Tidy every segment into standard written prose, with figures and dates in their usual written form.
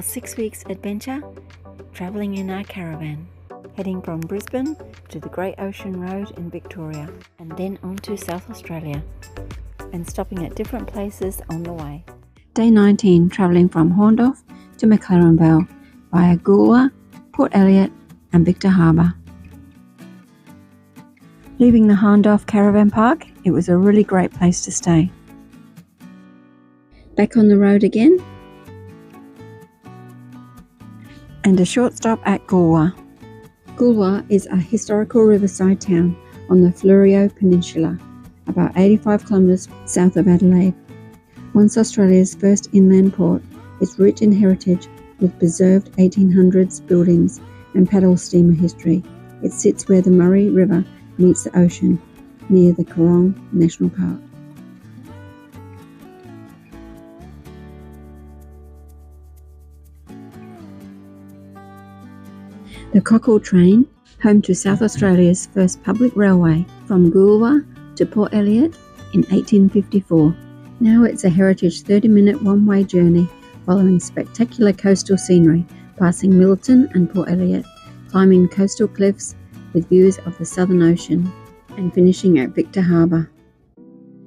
6 weeks adventure, travelling in our caravan, heading from Brisbane to the Great Ocean Road in Victoria, and then on to South Australia, and stopping at different places on the way. Day 19, travelling from Hahndorf to McLaren Vale via Goolwa, Port Elliot and Victor Harbour. Leaving the Hahndorf caravan park, it was a really great place to stay. Back on the road again, and a short stop at Goolwa. Goolwa is a historical riverside town on the Fleurieu Peninsula, about 85 kilometres south of Adelaide. Once Australia's first inland port, it's rich in heritage with preserved 1800s buildings and paddle steamer history. It sits where the Murray River meets the ocean, near the Coorong National Park. The Cockle train, home to South Australia's first public railway from Goolwa to Port Elliot in 1854. Now it's a heritage 30-minute one-way journey following spectacular coastal scenery, passing Milton and Port Elliot, climbing coastal cliffs with views of the Southern Ocean, and finishing at Victor Harbour.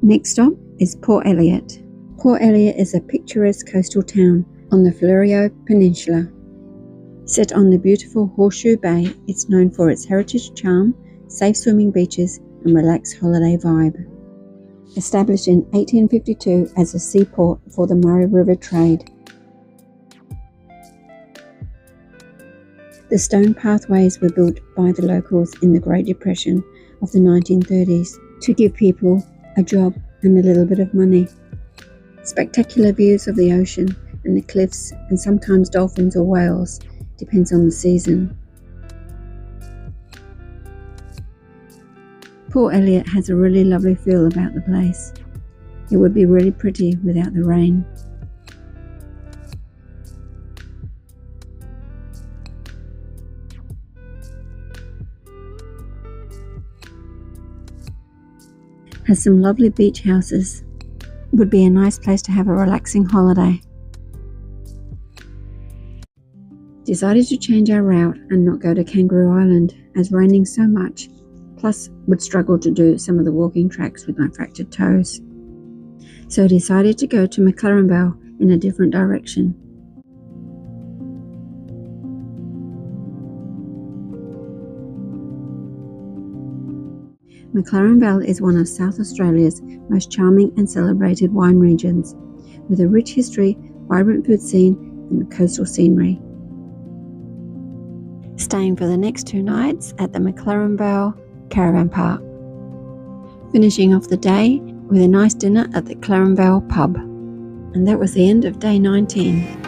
Next stop is Port Elliot. Port Elliot is a picturesque coastal town on the Fleurieu Peninsula. Set on the beautiful Horseshoe Bay, it's known for its heritage charm, safe swimming beaches and relaxed holiday vibe. Established in 1852 as a seaport for the Murray River trade. The stone pathways were built by the locals in the Great Depression of the 1930s to give people a job and a little bit of money. Spectacular views of the ocean and the cliffs, and sometimes dolphins or whales, depends on the season. Port Elliot has a really lovely feel about the place. It would be really pretty without the rain. Has some lovely beach houses. Would be a nice place to have a relaxing holiday. Decided to change our route and not go to Kangaroo Island as raining so much, plus would struggle to do some of the walking tracks with my fractured toes. So decided to go to McLaren Vale in a different direction. McLaren Vale is one of South Australia's most charming and celebrated wine regions, with a rich history, vibrant food scene and coastal scenery. Staying for the next 2 nights at the McLaren Vale Caravan Park. Finishing off the day with a nice dinner at the McLaren Vale pub. And that was the end of day 19.